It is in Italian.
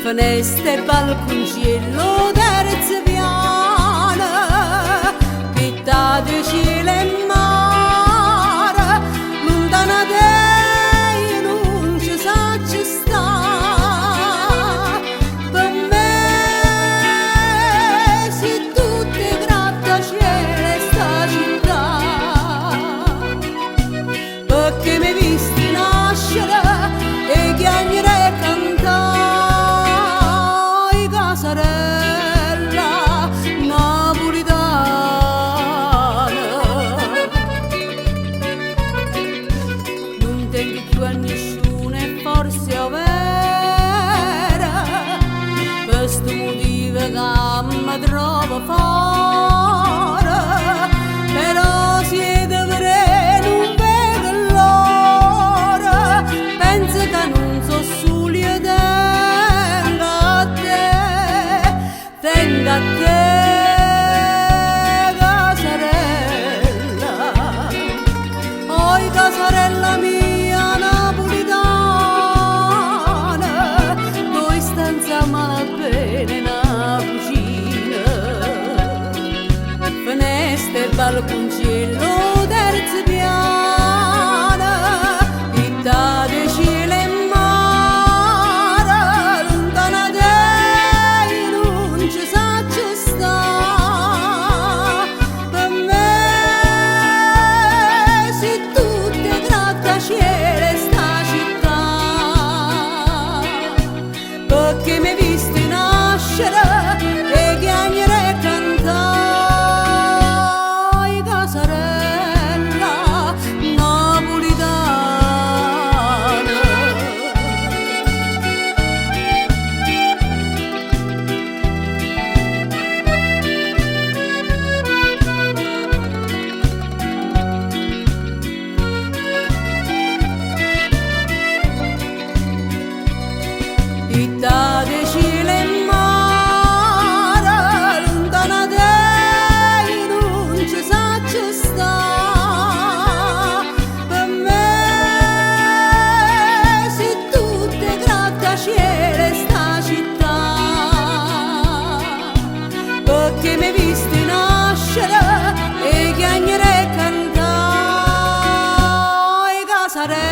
finestre, balconcello, terzo piano, pittate cielo e mare, lontana te non ci sa ci sta. Per me si tutte grattaciele sta città, perché mi visti nascere e chiagnere cantare. Casarella napolitana, non tengo più a nessuno e forse è vera, per questo motivo che mi trovo fuori, però siete vere non vedo l'ora, penso che non so solo io tenga a te, casarella, oi casarella mia napolitana, dove stanza malapena una cucina, finestre, balconcello, terzo piano, pittate cielo e mare, lontana te non ci sa ci sta. Per me si tutte grattaciele sta città, perché mi visti nascere e chiagnere e cantare, casarella napolitana. Pittate cielo e mare, lontana te non ci sa ci sta. Per me si tutte grattaciele sta città, perché mi visti nascere e chiagnere e cantare, casarella